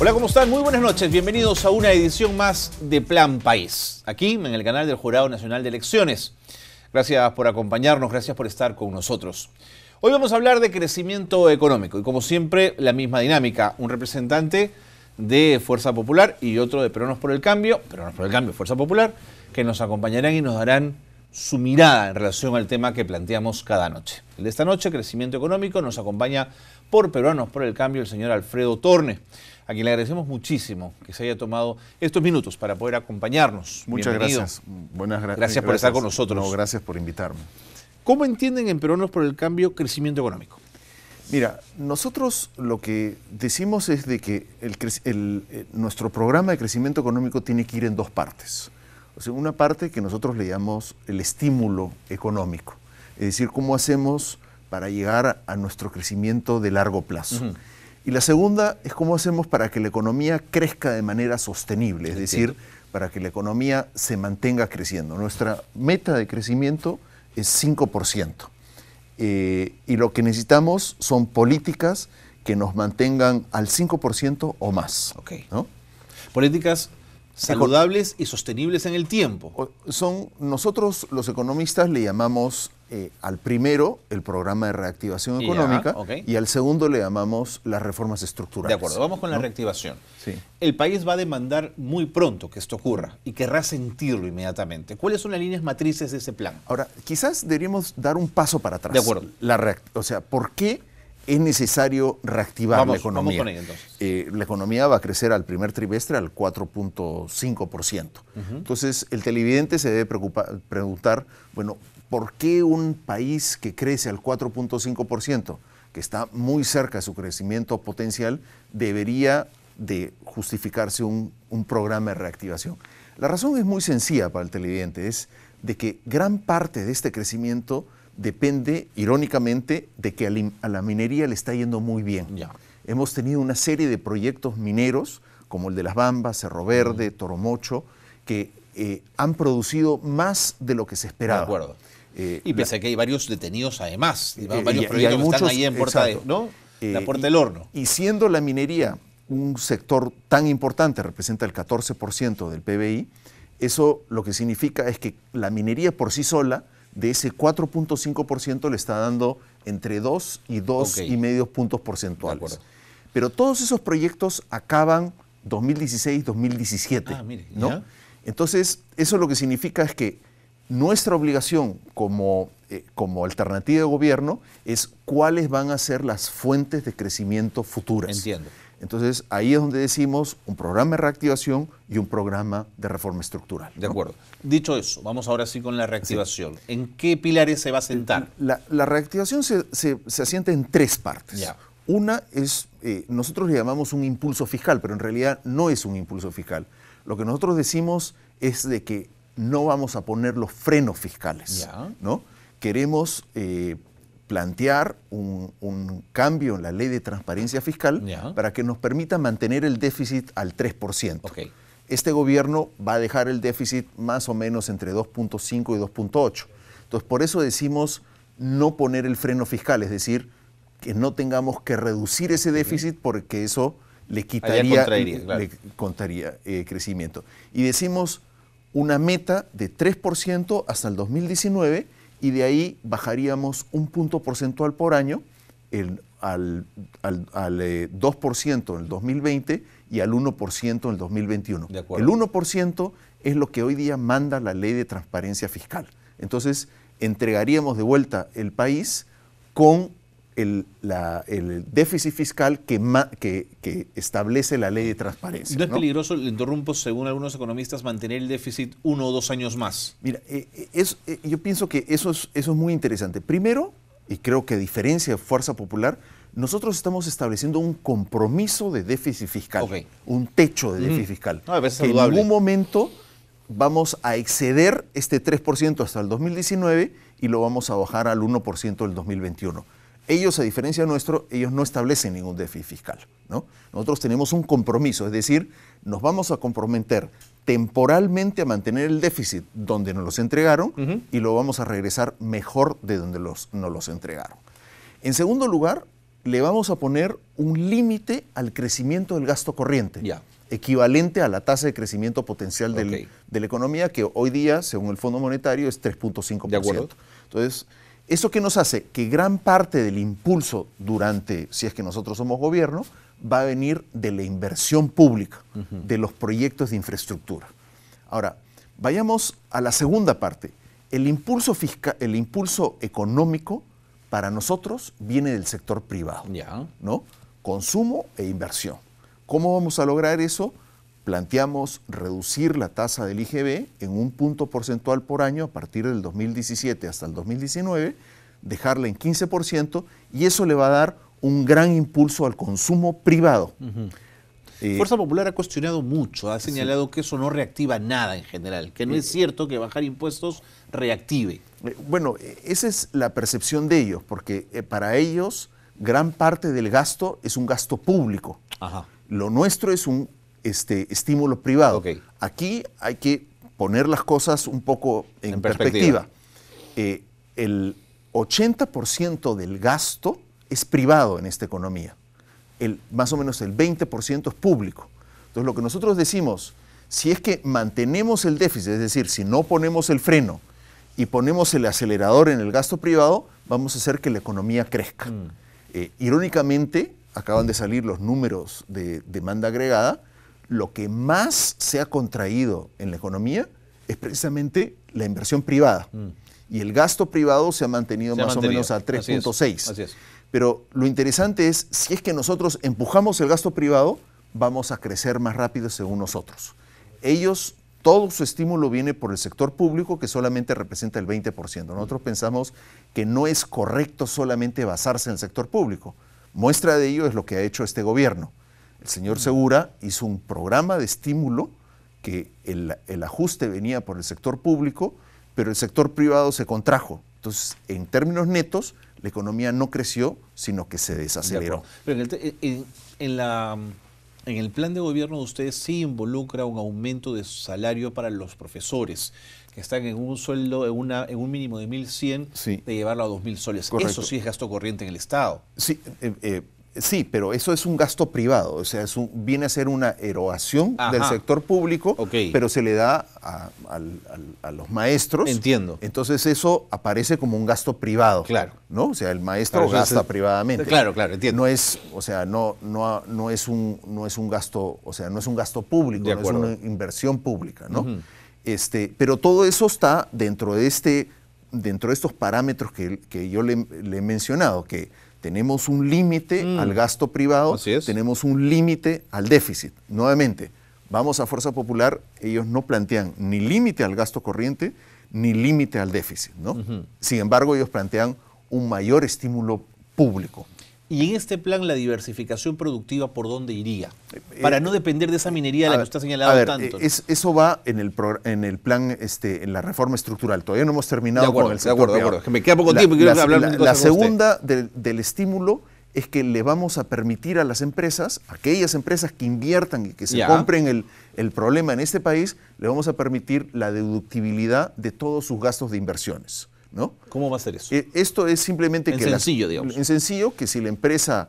Hola, ¿cómo están? Muy buenas noches. Bienvenidos a una edición más de Plan País, aquí en el canal del Jurado Nacional de Elecciones. Gracias por acompañarnos, gracias por estar con nosotros. Hoy vamos a hablar de crecimiento económico y, como siempre, la misma dinámica. Un representante de Fuerza Popular y otro de Peruanos por el Cambio, Fuerza Popular, que nos acompañarán y nos darán su mirada en relación al tema que planteamos cada noche. El de esta noche, crecimiento económico, nos acompaña por Peruanos por el Cambio el señor Alfredo Torne, a quien le agradecemos muchísimo que se haya tomado estos minutos para poder acompañarnos. Muchas Bienvenido. Gracias. Gracias. Gracias por estar con nosotros. No, gracias por invitarme. ¿Cómo entienden en Peruanos por el Cambio crecimiento económico? Mira, nosotros lo que decimos es de que nuestro programa de crecimiento económico tiene que ir en dos partes. O sea, una parte que nosotros le llamamos el estímulo económico, es decir, cómo hacemos para llegar a nuestro crecimiento de largo plazo. Y la segunda es cómo hacemos para que la economía crezca de manera sostenible, es decir, para que la economía se mantenga creciendo. Nuestra meta de crecimiento es 5%. Y lo que necesitamos son políticas que nos mantengan al 5% o más. ¿No? Políticas saludables y sostenibles en el tiempo. Nosotros los economistas le llamamos al primero el programa de reactivación económica y al segundo le llamamos las reformas estructurales. De acuerdo, vamos con la reactivación. Sí. El país va a demandar muy pronto que esto ocurra y querrá sentirlo inmediatamente. ¿Cuáles son las líneas matrices de ese plan? Ahora, quizás deberíamos dar un paso para atrás. De acuerdo. O sea, ¿por qué es necesario reactivar la economía? Vamos con ello, entonces. La economía va a crecer al primer trimestre al 4.5%. Entonces, el televidente se debe preguntar, bueno, ¿por qué un país que crece al 4.5%, que está muy cerca de su crecimiento potencial, debería de justificarse un programa de reactivación? La razón es muy sencilla para el televidente, es de que gran parte de este crecimiento depende, irónicamente, de que a la minería le está yendo muy bien. Hemos tenido una serie de proyectos mineros, como el de Las Bambas, Cerro Verde, Toromocho, que han producido más de lo que se esperaba. De acuerdo. Y pese a que hay varios detenidos además, varios proyectos que están ahí en Puerta la Puerta del Horno. Y siendo la minería un sector tan importante, representa el 14% del PBI, eso lo que significa es que la minería por sí sola, de ese 4.5% le está dando entre 2 y 2,5 puntos porcentuales. Pero todos esos proyectos acaban 2016-2017. Mire, ¿no? Entonces, eso lo que significa es que nuestra obligación como alternativa de gobierno es cuáles van a ser las fuentes de crecimiento futuras. Entiendo. Entonces, ahí es donde decimos un programa de reactivación y un programa de reforma estructural. De acuerdo. Dicho eso, vamos ahora sí con la reactivación. Sí. ¿En qué pilares se va a sentar? La reactivación se asienta en tres partes. Una es, nosotros le llamamos un impulso fiscal, pero en realidad no es un impulso fiscal. Lo que nosotros decimos es de que no vamos a poner los frenos fiscales, ¿no? Queremos plantear un cambio en la ley de transparencia fiscal para que nos permita mantener el déficit al 3%. Este gobierno va a dejar el déficit más o menos entre 2.5 y 2.8. Entonces, por eso decimos no poner el freno fiscal, es decir, que no tengamos que reducir ese déficit porque eso le quitaría, contraría crecimiento. Y decimos una meta de 3% hasta el 2019 y de ahí bajaríamos un punto porcentual por año al 2% en el 2020 y al 1% en el 2021. El 1% es lo que hoy día manda la ley de transparencia fiscal. Entonces, entregaríamos de vuelta el país con el déficit fiscal que establece la ley de transparencia. ¿No es peligroso, le interrumpo, según algunos economistas, mantener el déficit 1 o 2 años más? Mira, yo pienso que eso es muy interesante. Primero, y creo que a diferencia de Fuerza Popular, nosotros estamos estableciendo un compromiso de déficit fiscal, un techo de déficit fiscal. Que en algún momento vamos a exceder este 3% hasta el 2019 y lo vamos a bajar al 1% del 2021. Ellos, a diferencia nuestro, ellos no establecen ningún déficit fiscal, ¿no? Nosotros tenemos un compromiso, es decir, nos vamos a comprometer temporalmente a mantener el déficit donde nos los entregaron y lo vamos a regresar mejor de donde nos los entregaron. En segundo lugar, le vamos a poner un límite al crecimiento del gasto corriente, Ya. equivalente a la tasa de crecimiento potencial de la economía, que hoy día, según el Fondo Monetario, es 3.5%. De acuerdo. Entonces, ¿eso qué nos hace? Que gran parte del impulso durante, si es que nosotros somos gobierno, va a venir de la inversión pública, de los proyectos de infraestructura. Ahora, vayamos a la segunda parte. El impulso fiscal, el impulso económico, para nosotros viene del sector privado, Ya. ¿no? Consumo e inversión. ¿Cómo vamos a lograr eso? Planteamos reducir la tasa del IGB en un punto porcentual por año a partir del 2017 hasta el 2019, dejarla en 15%, y eso le va a dar un gran impulso al consumo privado. Fuerza Popular ha cuestionado mucho, ha señalado que eso no reactiva nada en general, que no es cierto que bajar impuestos reactive. Bueno, esa es la percepción de ellos, porque para ellos gran parte del gasto es un gasto público. Ajá. Lo nuestro es un estímulo privado. Ok. Aquí hay que poner las cosas un poco en perspectiva. El 80% del gasto es privado en esta economía. Más o menos el 20% es público. Entonces, lo que nosotros decimos, si es que mantenemos el déficit, es decir, si no ponemos el freno y ponemos el acelerador en el gasto privado, vamos a hacer que la economía crezca. Irónicamente, acaban de salir los números de demanda agregada, lo que más se ha contraído en la economía es precisamente la inversión privada. Y el gasto privado se ha mantenido más o menos a 3.6. Así es. Pero lo interesante es, si es que nosotros empujamos el gasto privado, vamos a crecer más rápido según nosotros. Ellos, todo su estímulo viene por el sector público, que solamente representa el 20%. Nosotros pensamos que no es correcto solamente basarse en el sector público. Muestra de ello es lo que ha hecho este gobierno. El señor Segura hizo un programa de estímulo que el ajuste venía por el sector público, pero el sector privado se contrajo. Entonces, en términos netos, la economía no creció, sino que se desaceleró. Pero en el plan de gobierno de ustedes sí involucra un aumento de salario para los profesores, que están en un sueldo, en un mínimo de 1.100, Sí. de llevarlo a 2.000 soles. Correcto. Eso sí es gasto corriente en el Estado. Sí, sí, pero eso es un gasto privado, o sea, viene a ser una erogación del sector público, pero se le da a los maestros. Entiendo. Entonces eso aparece como un gasto privado. Claro. ¿No? O sea, el maestro gasta privadamente. Claro, entiendo. No es, o sea, no es un gasto, o sea, no es un gasto público, no es una inversión pública, ¿no? Pero todo eso está dentro de estos parámetros que yo le he mencionado, que tenemos un límite al gasto privado, tenemos un límite al déficit. Nuevamente, vamos a Fuerza Popular, ellos no plantean ni límite al gasto corriente ni límite al déficit, ¿no? Sin embargo, ellos plantean un mayor estímulo público. Y en este plan, la diversificación productiva, ¿por dónde iría? Para no depender de esa minería de la que usted ha señalado tanto. Eso va en el plan, en la reforma estructural. Todavía no hemos terminado con el sector privado. De acuerdo. Que me queda poco tiempo y quiero hablar de cosas La segunda del estímulo es que le vamos a permitir a las empresas, aquellas empresas que inviertan y que se compren el problema en este país, le vamos a permitir la deductibilidad de todos sus gastos de inversiones, ¿no? ¿Cómo va a ser eso? Esto es simplemente digamos. En sencillo, que si la empresa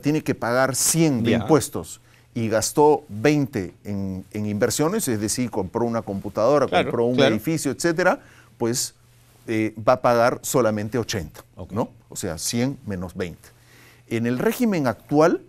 tiene que pagar 100 de impuestos y gastó 20 en inversiones, es decir, compró una computadora, compró un edificio, etcétera, pues va a pagar solamente 80, ¿no? O sea, 100 menos 20. En el régimen actual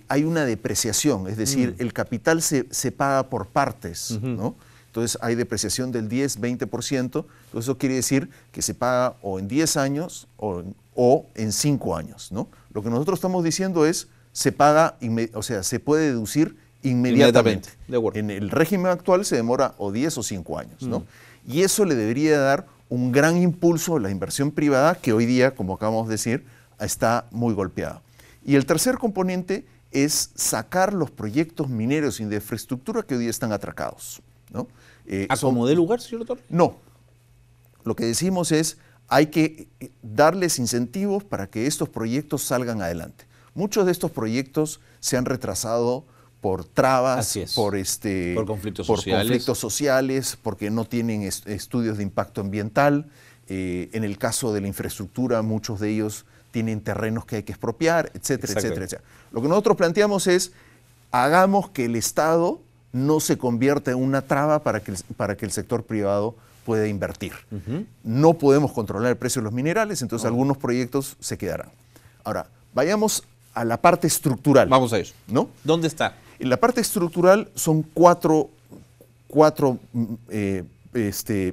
hay una depreciación, es decir, el capital se paga por partes, ¿no? Entonces hay depreciación del 10, 20%, entonces eso quiere decir que se paga o en 10 años o en 5 años, ¿no? Lo que nosotros estamos diciendo es, se paga, o sea, se puede deducir inmediatamente. De acuerdo. En el régimen actual se demora o 10 o 5 años, ¿no? Y eso le debería dar un gran impulso a la inversión privada que hoy día, como acabamos de decir, está muy golpeada. Y el tercer componente es sacar los proyectos mineros y de infraestructura que hoy día están atracados, ¿no? ¿A como dé lugar, señor doctor? No. Lo que decimos es, hay que darles incentivos para que estos proyectos salgan adelante. Muchos de estos proyectos se han retrasado por trabas, por conflictos sociales, porque no tienen estudios de impacto ambiental, En el caso de la infraestructura, muchos de ellos tienen terrenos que hay que expropiar, etcétera, etcétera, etcétera. Lo que nosotros planteamos es, hagamos que el Estado no se convierta en una traba para que el sector privado pueda invertir. No podemos controlar el precio de los minerales, entonces algunos proyectos se quedarán. Ahora, vayamos a la parte estructural. Vamos a eso. ¿No? ¿Dónde está? En la parte estructural son cuatro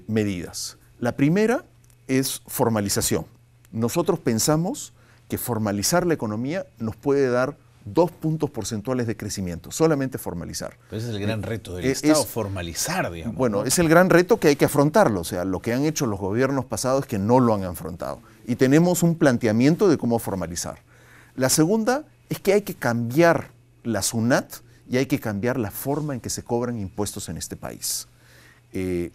medidas. La primera es formalización. Nosotros pensamos que formalizar la economía nos puede dar 2 puntos porcentuales de crecimiento, solamente formalizar. Pero ese es el gran reto del Estado, formalizar, digamos. Bueno, ¿no? es el gran reto que hay que afrontarlo. O sea, lo que han hecho los gobiernos pasados es que no lo han afrontado. Y tenemos un planteamiento de cómo formalizar. La segunda es que hay que cambiar la SUNAT y hay que cambiar la forma en que se cobran impuestos en este país.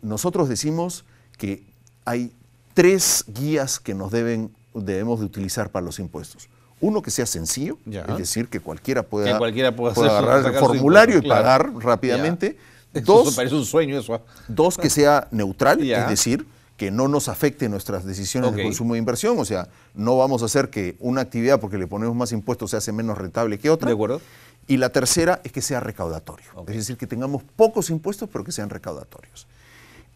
Nosotros decimos que hay 3 guías que debemos de utilizar para los impuestos. Uno, que sea sencillo, es decir, que cualquiera pueda agarrar el formulario y pagar rápidamente. Eso parece un sueño eso. Dos, que sea neutral, es decir, que no nos afecte nuestras decisiones de consumo e inversión. O sea, no vamos a hacer que una actividad, porque le ponemos más impuestos, se hace menos rentable que otra. De acuerdo. Y la tercera es que sea recaudatorio. Es decir, que tengamos pocos impuestos, pero que sean recaudatorios.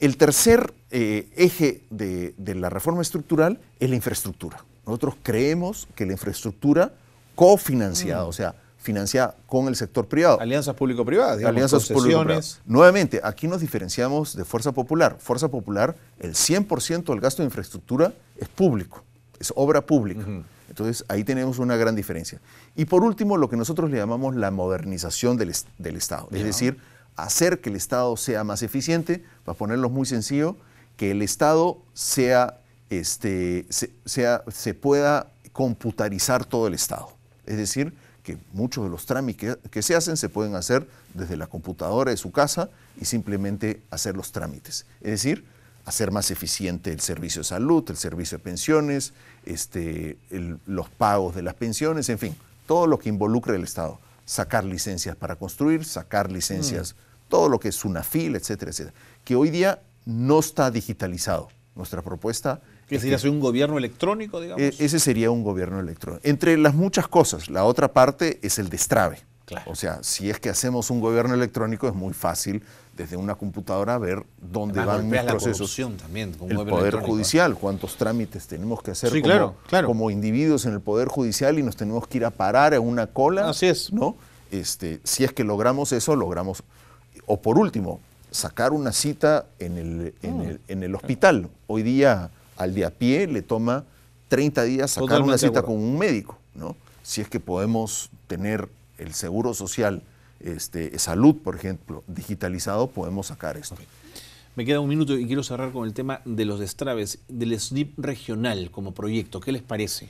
El tercer eje de la reforma estructural es la infraestructura. Nosotros creemos que la infraestructura cofinanciada, o sea, financiada con el sector privado. Alianzas público-privadas, digamos, alianzas público-privadas. Nuevamente, aquí nos diferenciamos de Fuerza Popular. Fuerza Popular, el 100% del gasto de infraestructura es público, es obra pública. Entonces, ahí tenemos una gran diferencia. Y por último, lo que nosotros le llamamos la modernización del Estado. Es decir, hacer que el Estado sea más eficiente, para ponerlo muy sencillo, que el Estado se pueda computarizar todo el Estado. Es decir, que muchos de los trámites que se hacen se pueden hacer desde la computadora de su casa y simplemente hacer los trámites. Es decir, hacer más eficiente el servicio de salud, el servicio de pensiones, los pagos de las pensiones, en fin, todo lo que involucre el Estado. Sacar licencias para construir, sacar licencias, todo lo que es SUNAFIL, etcétera, etcétera. Que hoy día no está digitalizado. Nuestra propuesta ¿Qué sería un gobierno electrónico, digamos? Ese sería un gobierno electrónico. Entre las muchas cosas, la otra parte es el destrave. Claro. O sea, si es que hacemos un gobierno electrónico, es muy fácil desde una computadora ver dónde van mis procesos. También, el Poder Judicial, cuántos trámites tenemos que hacer como individuos en el Poder Judicial y nos tenemos que ir a parar a una cola. Así es. ¿No? Si es que logramos eso, logramos. O por último, sacar una cita en el hospital. Hoy día, al de a pie, le toma 30 días sacar una cita con un médico, ¿no? Si es que podemos tener el seguro social, salud, por ejemplo, digitalizado, podemos sacar esto. Me queda un minuto y quiero cerrar con el tema de los destraves, del SNIP regional como proyecto. ¿Qué les parece?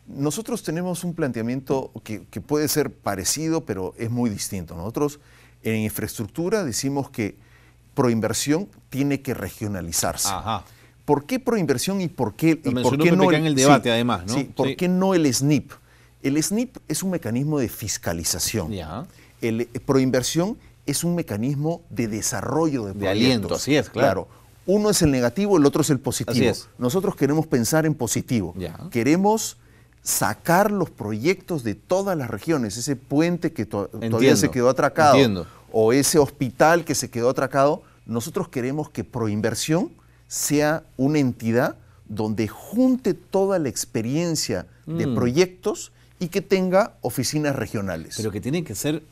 Nosotros tenemos un planteamiento que puede ser parecido, pero es muy distinto. Nosotros en infraestructura decimos que proinversión tiene que regionalizarse. Ajá. ¿Por qué proinversión y por qué no en el debate, además, ¿no? Sí, ¿por qué no el SNIP? El SNIP es un mecanismo de fiscalización. Ya. El proinversión es un mecanismo de desarrollo de proyectos. De aliento, así es, claro. Uno es el negativo, el otro es el positivo. Así es. Nosotros queremos pensar en positivo. Ya. Queremos sacar los proyectos de todas las regiones, ese puente que todavía se quedó atracado, o ese hospital que se quedó atracado. Nosotros queremos que Proinversión sea una entidad donde junte toda la experiencia de proyectos y que tenga oficinas regionales. Pero que tienen que ser,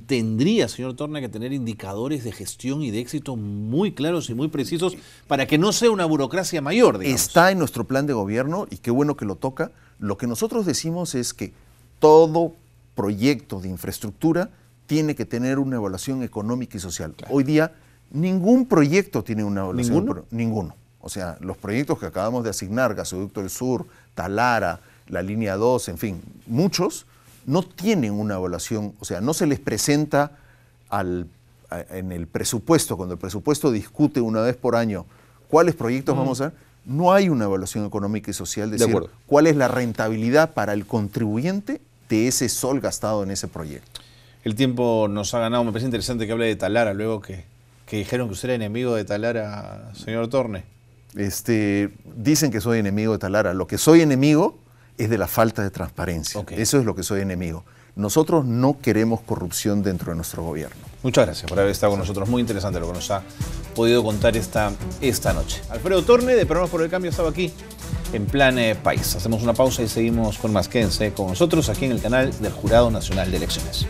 tendría, señor Torna, que tener indicadores de gestión y de éxito muy claros y muy precisos para que no sea una burocracia mayor, digamos. Está en nuestro plan de gobierno y qué bueno que lo toca. Lo que nosotros decimos es que todo proyecto de infraestructura tiene que tener una evaluación económica y social. Claro. Hoy día ningún proyecto tiene una evaluación. Ninguno. O sea, los proyectos que acabamos de asignar, Gasoducto del Sur, Talara, la Línea 2, en fin, muchos no tienen una evaluación, o sea, no se les presenta en el presupuesto, cuando el presupuesto discute una vez por año cuáles proyectos vamos a hacer, no hay una evaluación económica y social, de decir cuál es la rentabilidad para el contribuyente de ese sol gastado en ese proyecto. El tiempo nos ha ganado, me parece interesante que hable de Talara, luego que dijeron que usted era enemigo de Talara, señor Torne. Dicen que soy enemigo de Talara. Lo que soy enemigo es de la falta de transparencia. Okay. Eso es lo que soy enemigo. Nosotros no queremos corrupción dentro de nuestro gobierno. Muchas gracias por haber estado con nosotros. Muy interesante lo que nos ha podido contar esta noche. Alfredo Torne, de Peruanos por el Cambio, estaba aquí en Plan País. Hacemos una pausa y seguimos con más. Quédense con nosotros aquí en el canal del Jurado Nacional de Elecciones.